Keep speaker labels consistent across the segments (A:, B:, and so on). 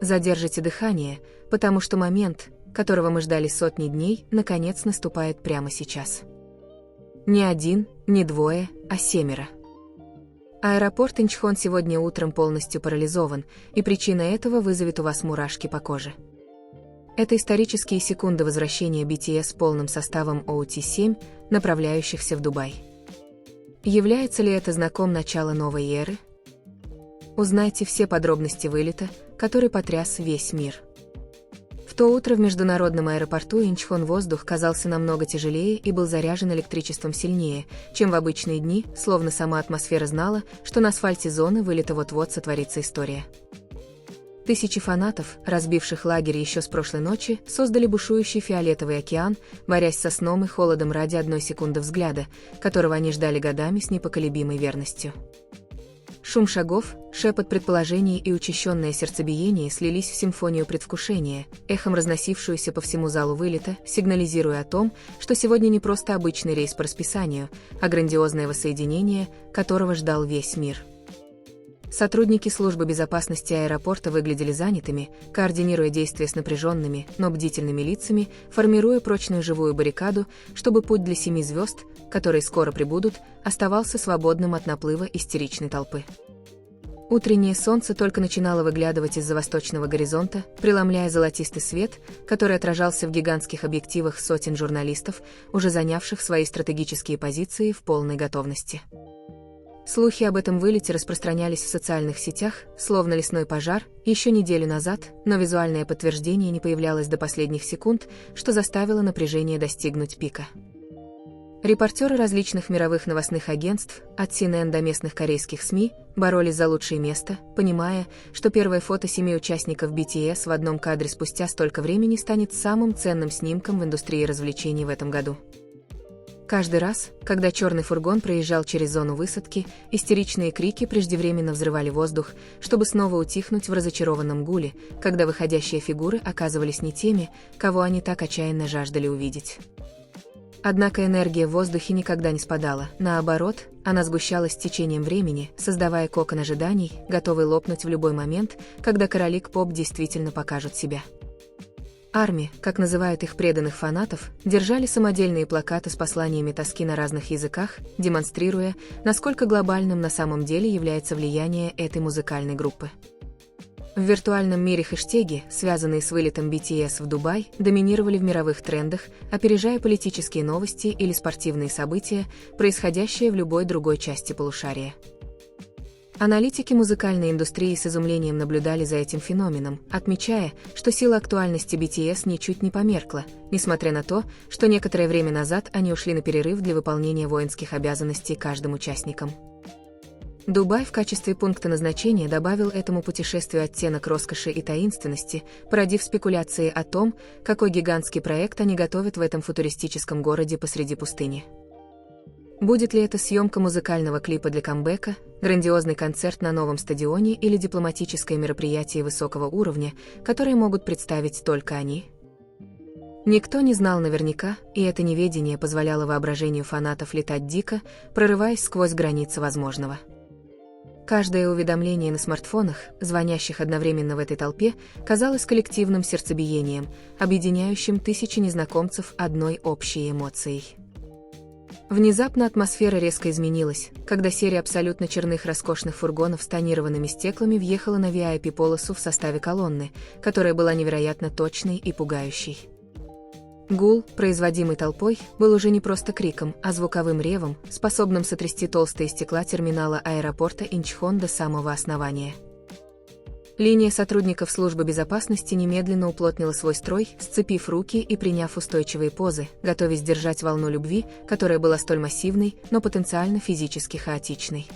A: задержите дыхание, потому что момент, которого мы ждали сотни дней, наконец наступает прямо сейчас. Не один, не двое, а 7. Аэропорт Инчхон сегодня утром полностью парализован, и причина этого вызовет у вас мурашки по коже. Это исторические секунды возвращения BTS полным составом OT7, направляющихся в Дубай. Является ли это знаком начала новой эры? Узнайте все подробности вылета, который потряс весь мир. В то утро в международном аэропорту Инчхон воздух казался намного тяжелее и был заряжен электричеством сильнее, чем в обычные дни, словно сама атмосфера знала, что на асфальте зоны вылета вот-вот сотворится история. Тысячи фанатов, разбивших лагерь еще с прошлой ночи, создали бушующий фиолетовый океан, борясь со сном и холодом ради одной секунды взгляда, которого они ждали годами с непоколебимой верностью. Шум шагов, шепот предположений и учащенное сердцебиение слились в симфонию предвкушения, эхом разносившуюся по всему залу вылета, сигнализируя о том, что сегодня не просто обычный рейс по расписанию, а грандиозное воссоединение, которого ждал весь мир. Сотрудники службы безопасности аэропорта выглядели занятыми, координируя действия с напряженными, но бдительными лицами, формируя прочную живую баррикаду, чтобы путь для 7 звезд, которые скоро прибудут, оставался свободным от наплыва истеричной толпы. Утреннее солнце только начинало выглядывать из-за восточного горизонта, преломляя золотистый свет, который отражался в гигантских объективах сотен журналистов, уже занявших свои стратегические позиции в полной готовности. Слухи об этом вылете распространялись в социальных сетях, словно лесной пожар, еще неделю назад, но визуальное подтверждение не появлялось до последних секунд, что заставило напряжение достигнуть пика. Репортеры различных мировых новостных агентств, от CNN до местных корейских СМИ, боролись за лучшее место, понимая, что первое фото 7 участников BTS в одном кадре спустя столько времени станет самым ценным снимком в индустрии развлечений в этом году. Каждый раз, когда черный фургон проезжал через зону высадки, истеричные крики преждевременно взрывали воздух, чтобы снова утихнуть в разочарованном гуле, когда выходящие фигуры оказывались не теми, кого они так отчаянно жаждали увидеть. Однако энергия в воздухе никогда не спадала, наоборот, она сгущалась с течением времени, создавая кокон ожиданий, готовый лопнуть в любой момент, когда короли К-поп действительно покажут себя. ARMY, как называют их преданных фанатов, держали самодельные плакаты с посланиями тоски на разных языках, демонстрируя, насколько глобальным на самом деле является влияние этой музыкальной группы. В виртуальном мире хэштеги, связанные с вылетом BTS в Дубай, доминировали в мировых трендах, опережая политические новости или спортивные события, происходящие в любой другой части полушария. Аналитики музыкальной индустрии с изумлением наблюдали за этим феноменом, отмечая, что сила актуальности BTS ничуть не померкла, несмотря на то, что некоторое время назад они ушли на перерыв для выполнения воинских обязанностей каждым участникам. Дубай в качестве пункта назначения добавил этому путешествию оттенок роскоши и таинственности, породив спекуляции о том, какой гигантский проект они готовят в этом футуристическом городе посреди пустыни. Будет ли это съемка музыкального клипа для камбэка, грандиозный концерт на новом стадионе или дипломатическое мероприятие высокого уровня, которые могут представить только они? Никто не знал наверняка, и это неведение позволяло воображению фанатов летать дико, прорываясь сквозь границы возможного. Каждое уведомление на смартфонах, звонящих одновременно в этой толпе, казалось коллективным сердцебиением, объединяющим тысячи незнакомцев одной общей эмоцией. Внезапно атмосфера резко изменилась, когда серия абсолютно черных роскошных фургонов с тонированными стеклами въехала на VIP-полосу в составе колонны, которая была невероятно точной и пугающей. Гул, производимый толпой, был уже не просто криком, а звуковым ревом, способным сотрясти толстые стекла терминала аэропорта Инчхон до самого основания. Линия сотрудников службы безопасности немедленно уплотнила свой строй, сцепив руки и приняв устойчивые позы, готовясь держать волну любви, которая была столь массивной, но потенциально физически хаотичной.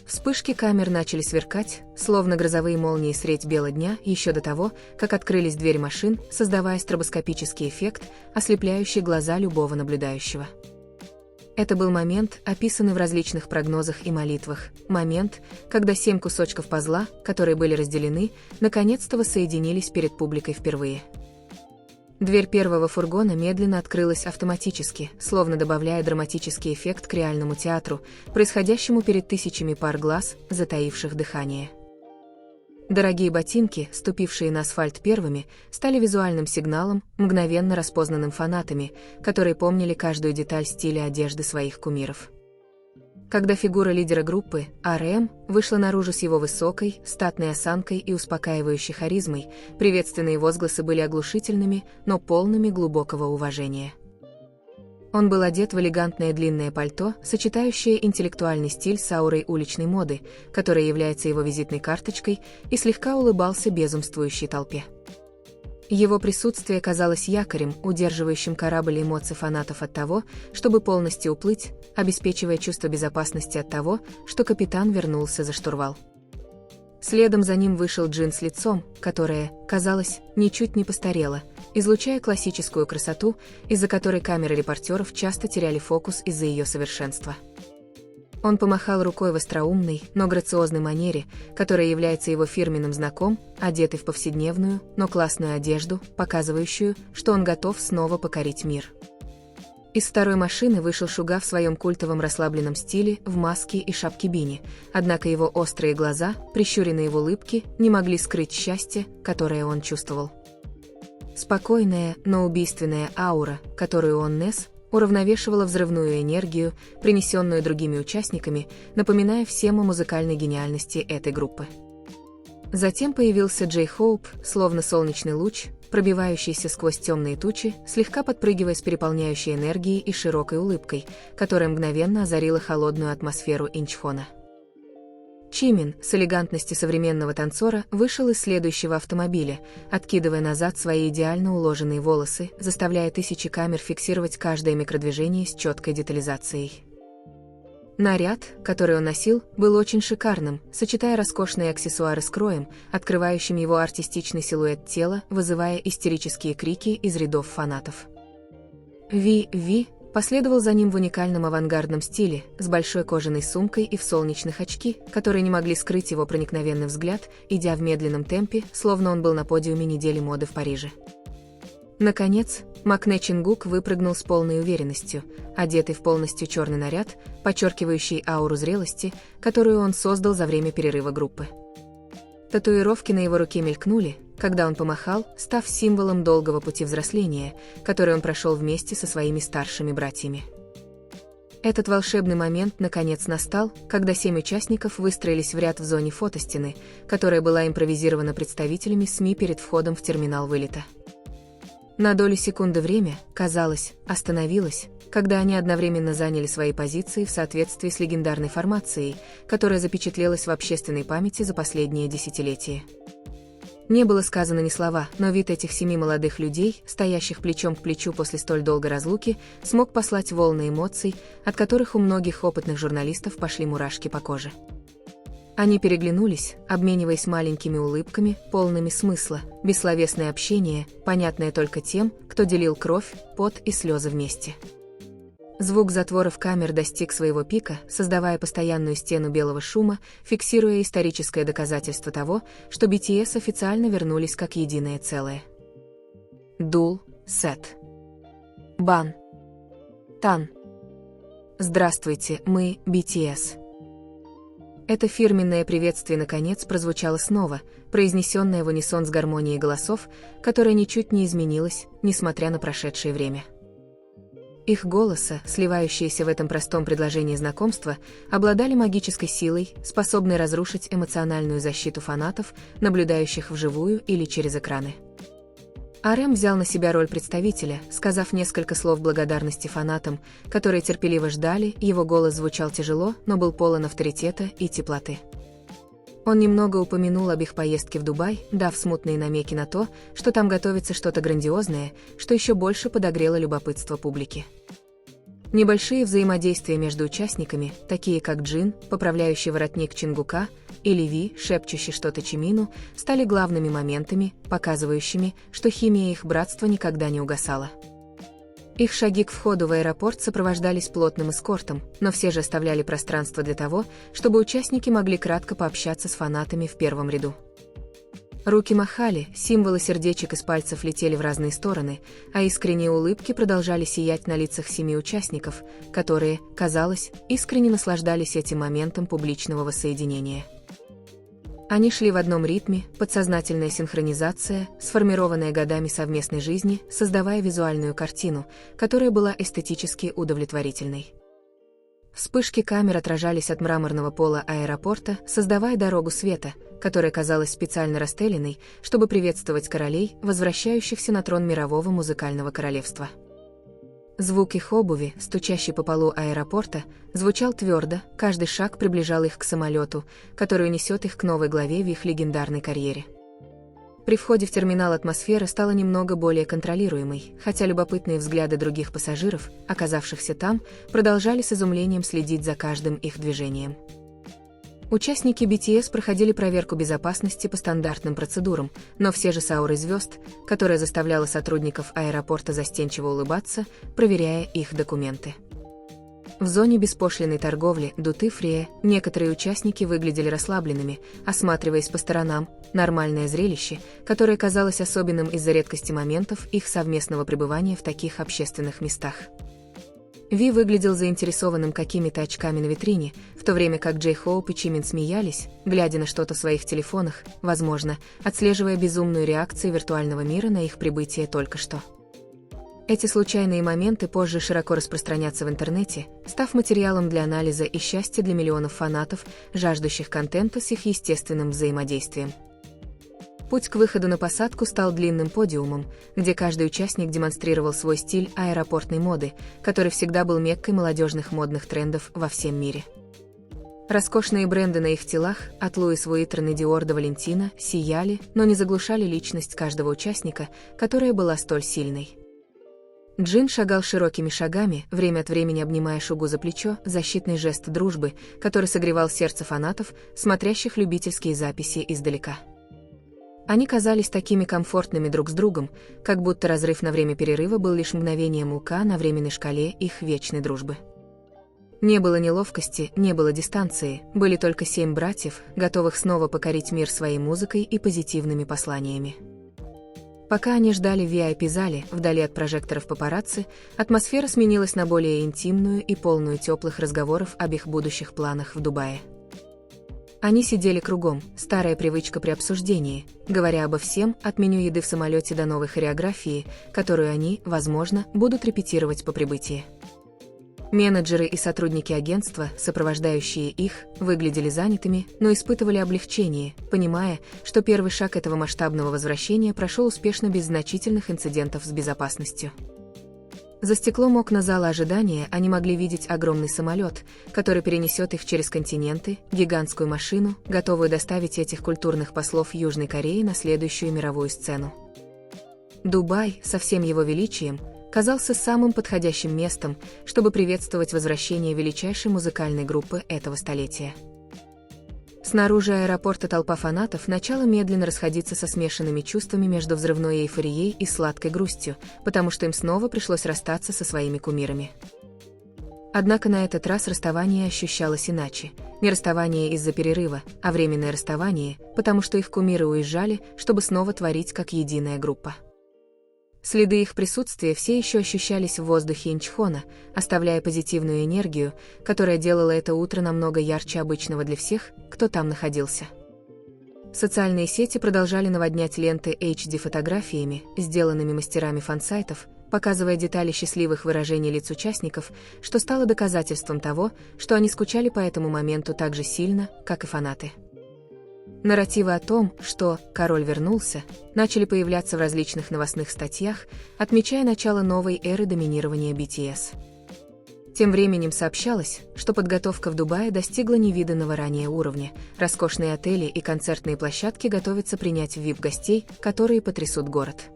A: Вспышки камер начали сверкать, словно грозовые молнии средь бела дня, еще до того, как открылись двери машин, создавая стробоскопический эффект, ослепляющий глаза любого наблюдающего. Это был момент, описанный в различных прогнозах и молитвах, момент, когда 7 кусочков пазла, которые были разделены, наконец-то воссоединились перед публикой впервые. Дверь первого фургона медленно открылась автоматически, словно добавляя драматический эффект к реальному театру, происходящему перед тысячами пар глаз, затаивших дыхание. Дорогие ботинки, ступившие на асфальт первыми, стали визуальным сигналом, мгновенно распознанным фанатами, которые помнили каждую деталь стиля одежды своих кумиров. Когда фигура лидера группы, R.E.M., вышла наружу с его высокой, статной осанкой и успокаивающей харизмой, приветственные возгласы были оглушительными, но полными глубокого уважения. Он был одет в элегантное длинное пальто, сочетающее интеллектуальный стиль с аурой уличной моды, которая является его визитной карточкой, и слегка улыбался безумствующей толпе. Его присутствие казалось якорем, удерживающим корабль эмоций фанатов от того, чтобы полностью уплыть, обеспечивая чувство безопасности от того, что капитан вернулся за штурвал. Следом за ним вышел Джин с лицом, которое, казалось, ничуть не постарело, излучая классическую красоту, из-за которой камеры репортеров часто теряли фокус из-за ее совершенства. Он помахал рукой в остроумной, но грациозной манере, которая является его фирменным знаком, одетый в повседневную, но классную одежду, показывающую, что он готов снова покорить мир. Из второй машины вышел Шуга в своем культовом расслабленном стиле, в маске и шапке-бини, однако его острые глаза, прищуренные в улыбке, не могли скрыть счастье, которое он чувствовал. Спокойная, но убийственная аура, которую он нес, уравновешивала взрывную энергию, принесенную другими участниками, напоминая всем о музыкальной гениальности этой группы. Затем появился Джей Хоуп, словно солнечный луч, пробивающийся сквозь темные тучи, слегка подпрыгивая с переполняющей энергией и широкой улыбкой, которая мгновенно озарила холодную атмосферу Инчхона. Чимин, с элегантностью современного танцора, вышел из следующего автомобиля, откидывая назад свои идеально уложенные волосы, заставляя тысячи камер фиксировать каждое микродвижение с четкой детализацией. Наряд, который он носил, был очень шикарным, сочетая роскошные аксессуары с кроем, открывающим его артистичный силуэт тела, вызывая истерические крики из рядов фанатов. Ви последовал за ним в уникальном авангардном стиле, с большой кожаной сумкой и в солнечных очки, которые не могли скрыть его проникновенный взгляд, идя в медленном темпе, словно он был на подиуме недели моды в Париже. Наконец, Макне Чингук выпрыгнул с полной уверенностью, одетый в полностью черный наряд, подчеркивающий ауру зрелости, которую он создал за время перерыва группы. Татуировки на его руке мелькнули, когда он помахал, став символом долгого пути взросления, который он прошел вместе со своими старшими братьями. Этот волшебный момент наконец настал, когда 7 участников выстроились в ряд в зоне фотостены, которая была импровизирована представителями СМИ перед входом в терминал вылета. На долю секунды время, казалось, остановилось, когда они одновременно заняли свои позиции в соответствии с легендарной формацией, которая запечатлелась в общественной памяти за последние десятилетия. Не было сказано ни слова, но вид этих 7 молодых людей, стоящих плечом к плечу после столь долгой разлуки, смог послать волны эмоций, от которых у многих опытных журналистов пошли мурашки по коже. Они переглянулись, обмениваясь маленькими улыбками, полными смысла, бессловесное общение, понятное только тем, кто делил кровь, пот и слезы вместе. Звук затворов камер достиг своего пика, создавая постоянную стену белого шума, фиксируя историческое доказательство того, что BTS официально вернулись как единое целое. Дул, Сет. Бан. Тан. Здравствуйте, мы BTS. Это фирменное приветствие наконец прозвучало снова, произнесенное в унисон с гармонией голосов, которая ничуть не изменилась, несмотря на прошедшее время. Их голоса, сливающиеся в этом простом предложении знакомства, обладали магической силой, способной разрушить эмоциональную защиту фанатов, наблюдающих вживую или через экраны. R.E.M. взял на себя роль представителя, сказав несколько слов благодарности фанатам, которые терпеливо ждали, его голос звучал тяжело, но был полон авторитета и теплоты. Он немного упомянул об их поездке в Дубай, дав смутные намеки на то, что там готовится что-то грандиозное, что еще больше подогрело любопытство публики. Небольшие взаимодействия между участниками, такие как Джин, поправляющий воротник Чингука, или Ви, шепчущий что-то Чимину, стали главными моментами, показывающими, что химия их братства никогда не угасала. Их шаги к входу в аэропорт сопровождались плотным эскортом, но все же оставляли пространство для того, чтобы участники могли кратко пообщаться с фанатами в первом ряду. Руки махали, символы сердечек из пальцев летели в разные стороны, а искренние улыбки продолжали сиять на лицах 7 участников, которые, казалось, искренне наслаждались этим моментом публичного воссоединения. Они шли в одном ритме, подсознательная синхронизация, сформированная годами совместной жизни, создавая визуальную картину, которая была эстетически удовлетворительной. Вспышки камер отражались от мраморного пола аэропорта, создавая дорогу света, которая казалась специально расстеленной, чтобы приветствовать королей, возвращающихся на трон мирового музыкального королевства. Звук их обуви, стучащий по полу аэропорта, звучал твердо, каждый шаг приближал их к самолету, который унесет их к новой главе в их легендарной карьере. При входе в терминал атмосфера стала немного более контролируемой, хотя любопытные взгляды других пассажиров, оказавшихся там, продолжали с изумлением следить за каждым их движением. Участники BTS проходили проверку безопасности по стандартным процедурам, но все же с аурой звезд, которая заставляла сотрудников аэропорта застенчиво улыбаться, проверяя их документы. В зоне беспошлинной торговли «Дути-фри» некоторые участники выглядели расслабленными, осматриваясь по сторонам, нормальное зрелище, которое казалось особенным из-за редкости моментов их совместного пребывания в таких общественных местах. Ви выглядел заинтересованным какими-то очками на витрине, в то время как Джей Хоуп и Чимин смеялись, глядя на что-то в своих телефонах, возможно, отслеживая безумную реакцию виртуального мира на их прибытие только что. Эти случайные моменты позже широко распространятся в интернете, став материалом для анализа и счастья для миллионов фанатов, жаждущих контента с их естественным взаимодействием. Путь к выходу на посадку стал длинным подиумом, где каждый участник демонстрировал свой стиль аэропортной моды, который всегда был меккой молодежных модных трендов во всем мире. Роскошные бренды на их телах, от Луис Вуиттон и Диор до Валентина, сияли, но не заглушали личность каждого участника, которая была столь сильной. Джин шагал широкими шагами, время от времени обнимая Шугу за плечо, защитный жест дружбы, который согревал сердце фанатов, смотрящих любительские записи издалека. Они казались такими комфортными друг с другом, как будто разрыв на время перерыва был лишь мгновением ука на временной шкале их вечной дружбы. Не было неловкости, не было дистанции, были только 7 братьев, готовых снова покорить мир своей музыкой и позитивными посланиями. Пока они ждали в VIP-зале, вдали от прожекторов папарацци, атмосфера сменилась на более интимную и полную теплых разговоров об их будущих планах в Дубае. Они сидели кругом, старая привычка при обсуждении, говоря обо всем, от меню еды в самолете до новой хореографии, которую они, возможно, будут репетировать по прибытии. Менеджеры и сотрудники агентства, сопровождающие их, выглядели занятыми, но испытывали облегчение, понимая, что первый шаг этого масштабного возвращения прошел успешно без значительных инцидентов с безопасностью. За стеклом окна зала ожидания они могли видеть огромный самолет, который перенесет их через континенты, гигантскую машину, готовую доставить этих культурных послов Южной Кореи на следующую мировую сцену. Дубай, со всем его величием, казался самым подходящим местом, чтобы приветствовать возвращение величайшей музыкальной группы этого столетия. Снаружи аэропорта толпа фанатов начала медленно расходиться со смешанными чувствами между взрывной эйфорией и сладкой грустью, потому что им снова пришлось расстаться со своими кумирами. Однако на этот раз расставание ощущалось иначе. Не расставание из-за перерыва, а временное расставание, потому что их кумиры уезжали, чтобы снова творить как единая группа. Следы их присутствия все еще ощущались в воздухе Инчхона, оставляя позитивную энергию, которая делала это утро намного ярче обычного для всех, кто там находился. Социальные сети продолжали наводнять ленты HD-фотографиями, сделанными мастерами фан-сайтов, показывая детали счастливых выражений лиц участников, что стало доказательством того, что они скучали по этому моменту так же сильно, как и фанаты. Нарративы о том, что «король вернулся», начали появляться в различных новостных статьях, отмечая начало новой эры доминирования BTS. Тем временем сообщалось, что подготовка в Дубае достигла невиданного ранее уровня, роскошные отели и концертные площадки готовятся принять VIP-гостей, которые потрясут город.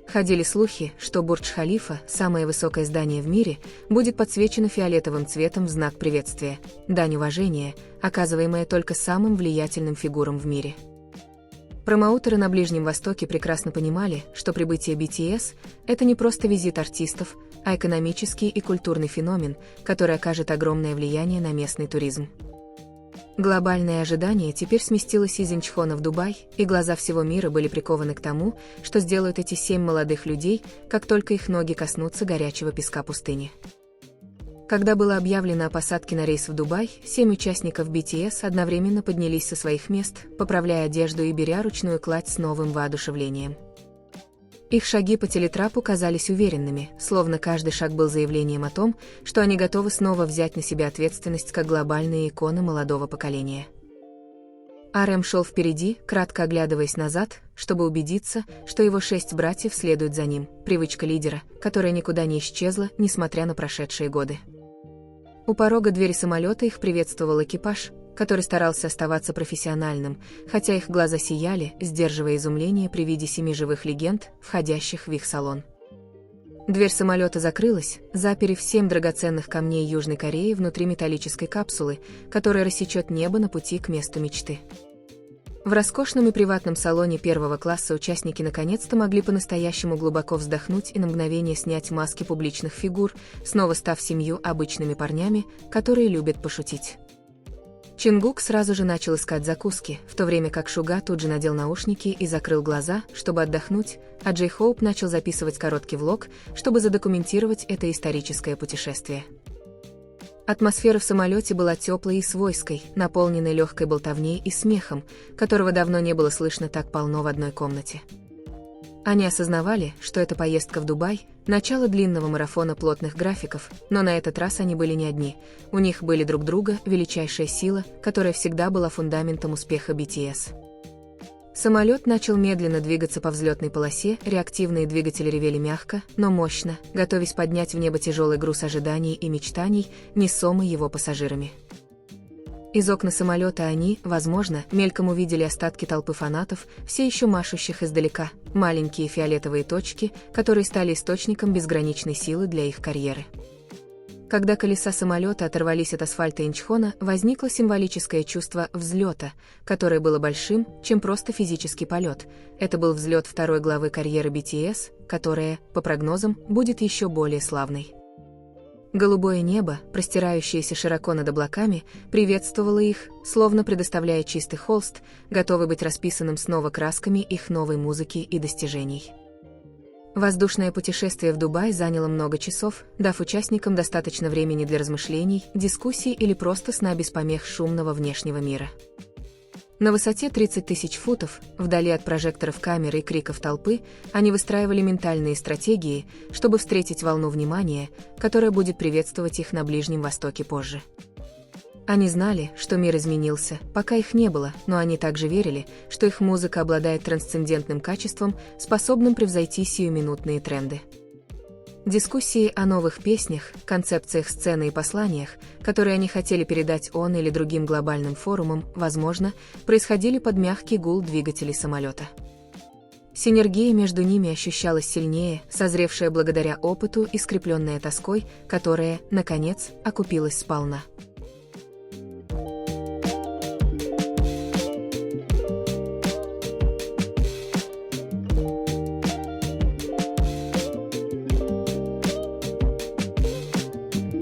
A: Ходили слухи, что Бурдж-Халифа, самое высокое здание в мире, будет подсвечено фиолетовым цветом в знак приветствия, дань уважения, оказываемая только самым влиятельным фигурам в мире. Промоутеры на Ближнем Востоке прекрасно понимали, что прибытие BTS – это не просто визит артистов, а экономический и культурный феномен, который окажет огромное влияние на местный туризм. Глобальное ожидание теперь сместилось из Инчхона в Дубай, и глаза всего мира были прикованы к тому, что сделают эти 7 молодых людей, как только их ноги коснутся горячего песка пустыни. Когда было объявлено о посадке на рейс в Дубай, 7 участников BTS одновременно поднялись со своих мест, поправляя одежду и беря ручную кладь с новым воодушевлением. Их шаги по телетрапу казались уверенными, словно каждый шаг был заявлением о том, что они готовы снова взять на себя ответственность как глобальные иконы молодого поколения. RM шел впереди, кратко оглядываясь назад, чтобы убедиться, что его 6 братьев следуют за ним, привычка лидера, которая никуда не исчезла, несмотря на прошедшие годы. У порога двери самолета их приветствовал экипаж, который старался оставаться профессиональным, хотя их глаза сияли, сдерживая изумление при виде 7 живых легенд, входящих в их салон. Дверь самолета закрылась, заперев 7 драгоценных камней Южной Кореи внутри металлической капсулы, которая рассечет небо на пути к месту мечты. В роскошном и приватном салоне первого класса участники наконец-то могли по-настоящему глубоко вздохнуть и на мгновение снять маски публичных фигур, снова став 7 обычными парнями, которые любят пошутить. Чингук сразу же начал искать закуски, в то время как Шуга тут же надел наушники и закрыл глаза, чтобы отдохнуть, а Джей Хоуп начал записывать короткий влог, чтобы задокументировать это историческое путешествие. Атмосфера в самолете была теплой и свойской, наполненной легкой болтовней и смехом, которого давно не было слышно так полно в одной комнате. Они осознавали, что эта поездка в Дубай – начало длинного марафона плотных графиков, но на этот раз они были не одни, у них были друг друга, величайшая сила, которая всегда была фундаментом успеха BTS. Самолет начал медленно двигаться по взлетной полосе, реактивные двигатели ревели мягко, но мощно, готовясь поднять в небо тяжелый груз ожиданий и мечтаний, несомый его пассажирами. Из окна самолета они, возможно, мельком увидели остатки толпы фанатов, все еще машущих издалека, маленькие фиолетовые точки, которые стали источником безграничной силы для их карьеры. Когда колеса самолета оторвались от асфальта Инчхона, возникло символическое чувство взлета, которое было большим, чем просто физический полет. Это был взлет второй главы карьеры BTS, которая, по прогнозам, будет еще более славной. Голубое небо, простирающееся широко над облаками, приветствовало их, словно предоставляя чистый холст, готовый быть расписанным снова красками их новой музыки и достижений. Воздушное путешествие в Дубай заняло много часов, дав участникам достаточно времени для размышлений, дискуссий или просто сна без помех шумного внешнего мира. На высоте 30 тысяч футов, вдали от прожекторов камеры и криков толпы, они выстраивали ментальные стратегии, чтобы встретить волну внимания, которая будет приветствовать их на Ближнем Востоке позже. Они знали, что мир изменился, пока их не было, но они также верили, что их музыка обладает трансцендентным качеством, способным превзойти сиюминутные тренды. Дискуссии о новых песнях, концепциях сцены и посланиях, которые они хотели передать ООН или другим глобальным форумам, возможно, происходили под мягкий гул двигателей самолета. Синергия между ними ощущалась сильнее, созревшая благодаря опыту и скрепленная тоской, которая, наконец, окупилась сполна.